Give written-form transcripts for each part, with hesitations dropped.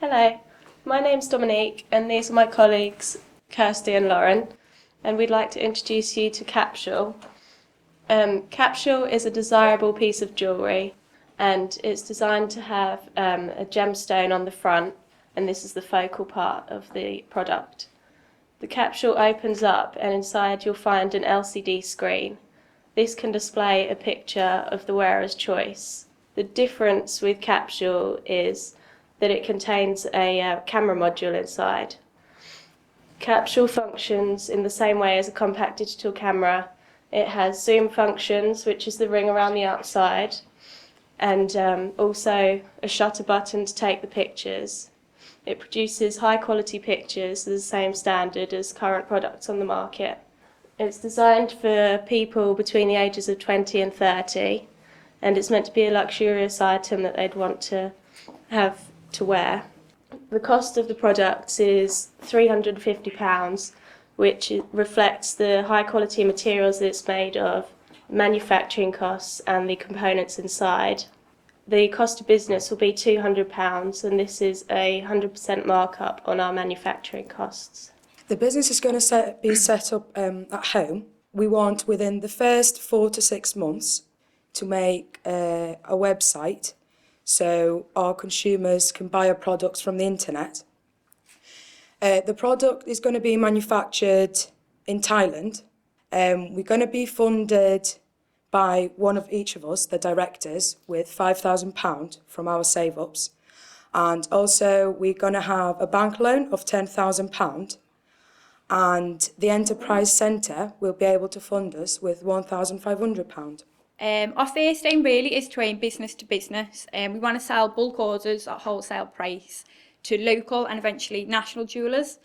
Hello, my name's Dominique and these are my colleagues Kirsty and Loren, and we'd like to introduce you to Capsule. Capsule is a desirable piece of jewellery and it's designed to have a gemstone on the front, and this is the focal part of the product. The capsule opens up and inside you'll find an LCD screen. This can display a picture of the wearer's choice. The difference with Capsule is that it contains a camera module inside. Capsule functions in the same way as a compact digital camera. It has zoom functions, which is the ring around the outside, and also a shutter button to take the pictures. It produces high quality pictures to the same standard as current products on the market. It's designed for people between the ages of 20 and 30, and it's meant to be a luxurious item that they'd want to have to wear. The cost of the products is £350, which reflects the high quality materials that it's made of, manufacturing costs and the components inside. The cost of business will be £200, and this is a 100% markup on our manufacturing costs. The business is going to be set up at home. We want within the first 4 to 6 months to make a website so our consumers can buy our products from the internet. The product is going to be manufactured in Thailand. We're going to be funded by one of each of us, the directors, with £5,000 from our save-ups. And also we're going to have a bank loan of £10,000, and the Enterprise Centre will be able to fund us with £1,500. Our first aim really is to aim business to business. We want to sell bulk orders at wholesale price to local and eventually national jewellers.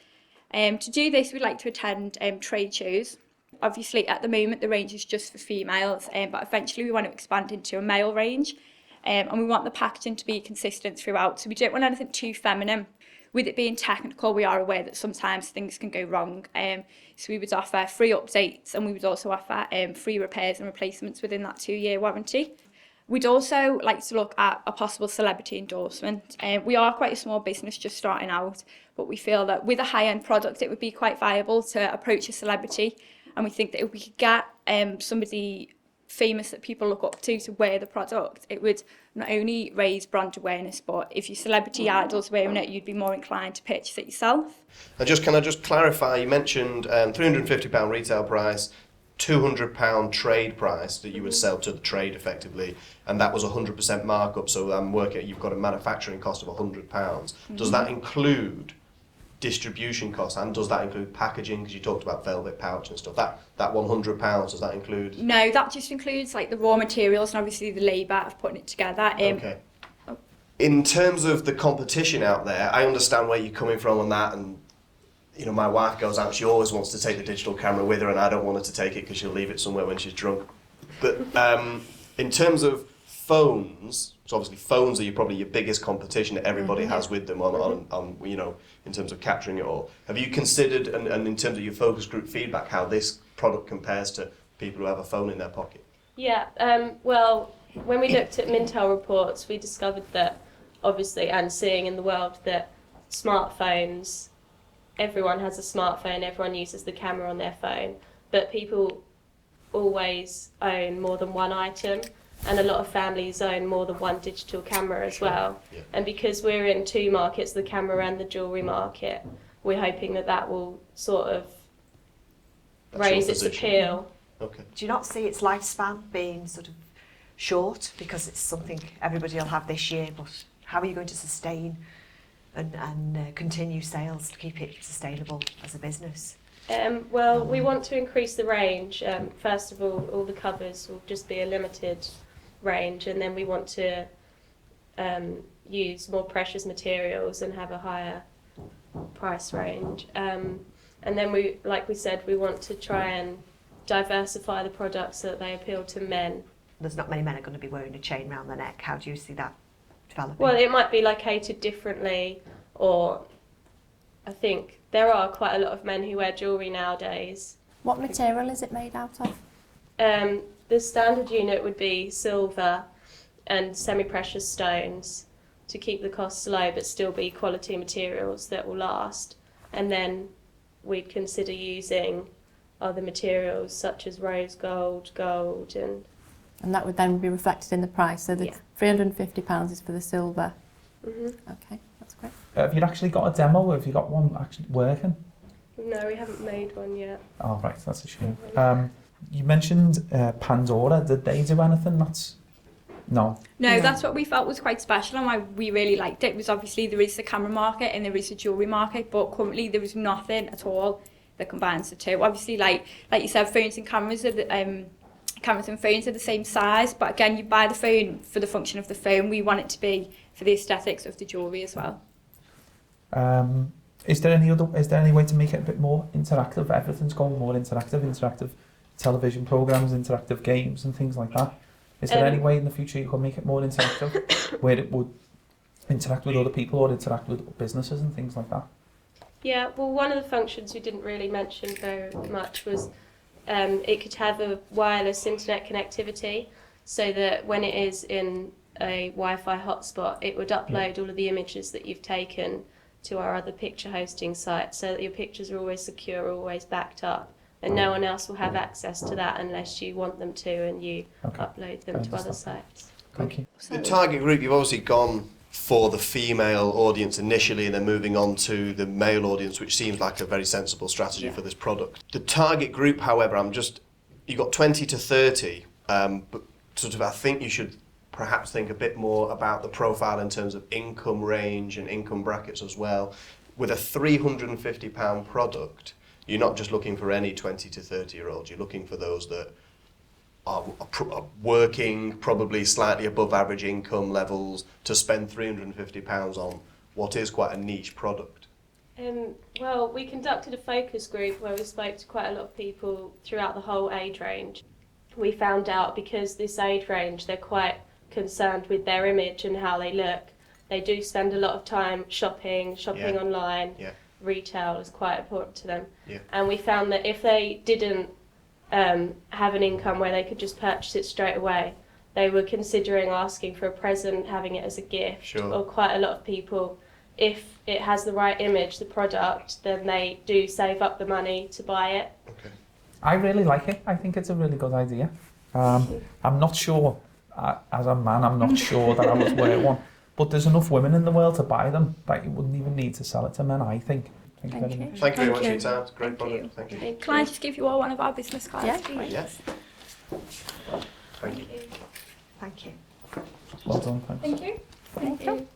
To do this, we'd like to attend trade shows. Obviously, at the moment, the range is just for females, but eventually we want to expand into a male range. And we want the packaging to be consistent throughout, so we don't want anything too feminine. With it being technical, we are aware that sometimes things can go wrong. So we would offer free updates, and we would also offer free repairs and replacements within that 2-year warranty. We'd also like to look at a possible celebrity endorsement. We are quite a small business just starting out, but we feel that with a high-end product, it would be quite viable to approach a celebrity. And we think that if we could get somebody famous that people look up to wear the product, it would not only raise brand awareness, but if your celebrity idol's wearing it, you'd be more inclined to purchase it yourself. Can I just clarify, you mentioned £350 retail price, £200 trade price that you would sell to the trade effectively, and that was 100% markup, so I'm working, you've got a manufacturing cost of £100. Does that include distribution costs, and does that include packaging, because you talked about velvet pouch and stuff? That £100, does that include? No, that just includes like the raw materials and obviously the labour of putting it together. Okay. In terms of the competition out there, I understand where you're coming from on that, and you know, my wife goes out, she always wants to take the digital camera with her, and I don't want her to take it because she'll leave it somewhere when she's drunk. But in terms of phones, so obviously phones are probably your biggest competition that everybody has with them on you know, in terms of capturing it all. Have you considered, and in terms of your focus group feedback, how this product compares to people who have a phone in their pocket? Yeah, well, when we looked at Mintel reports, we discovered that obviously, and seeing in the world, that smartphones, everyone has a smartphone, everyone uses the camera on their phone, but people always own more than one item, and a lot of families own more than one digital camera as well. Yeah. And because we're in two markets, the camera and the jewellery market, we're hoping that that will sort of raise its appeal. Okay. Do you not see its lifespan being sort of short, because it's something everybody will have this year, but how are you going to sustain and continue sales to keep it sustainable as a business? Well, we want to increase the range. First of all the covers will just be a limited range, and then we want to use more precious materials and have a higher price range. And then we, like we said, we want to try and diversify the products so that they appeal to men. There's not many men are going to be wearing a chain around their neck. How do you see that developing? Well, it might be located differently, or I think there are quite a lot of men who wear jewellery nowadays. What material is it made out of? The standard unit would be silver and semi-precious stones, to keep the costs low but still be quality materials that will last. And then we'd consider using other materials such as rose gold, gold, and that would then be reflected in the price. So the Yeah. £350 is for the silver. Okay, that's great. Have you actually got a demo? Have you got one actually working? No, we haven't made one yet. Oh, right, that's a shame. You mentioned Pandora. Did they do anything? No. No, that's what we felt was quite special and why we really liked it. Was obviously there is the camera market and there is the jewellery market, but currently there is nothing at all that combines the two. Obviously, like you said, phones and cameras are cameras and phones are the same size, but again, you buy the phone for the function of the phone. We want it to be for the aesthetics of the jewellery as well. Is there any way to make it a bit more interactive? Everything's going more interactive television programs, interactive games and things like that. Is there any way in the future you could make it more interactive, where it would interact with other people or interact with businesses and things like that? Yeah, well, one of the functions we didn't really mention very much was it could have a wireless internet connectivity, so that when it is in a Wi-Fi hotspot, it would upload all of the images that you've taken to our other picture hosting site, so that your pictures are always secure, always backed up, and no one else will have access to that unless you want them to and you upload them to other sites. Thank you. The target group, you've obviously gone for the female audience initially and then moving on to the male audience, which seems like a very sensible strategy for this product. The target group, however, you've got 20 to 30, but sort of I think you should perhaps think a bit more about the profile in terms of income range and income brackets as well. With a £350 product, you're not just looking for any 20 to 30-year-olds, you're looking for those that are working, probably slightly above average income levels, to spend £350 on what is quite a niche product. Well, we conducted a focus group where we spoke to quite a lot of people throughout the whole age range. We found out because this age range, they're quite concerned with their image and how they look. They do spend a lot of time shopping online. Retail is quite important to them. And we found that if they didn't have an income where they could just purchase it straight away, they were considering asking for a present, having it as a gift. Or quite a lot of people, if it has the right image, the product, then they do save up the money to buy it. I really like it. I think it's a really good idea. I'm not sure, as a man, I'm not sure that I would wear one. But there's enough women in the world to buy them that you wouldn't even need to sell it to men, I think. Thank you very much. Thank you very much for your time. It's a great product. Thank you. Can I just give you all one of our business cards? Yeah. Please? Yes. Thank you. Thank you. Well done, thanks. Thank you. Thank you.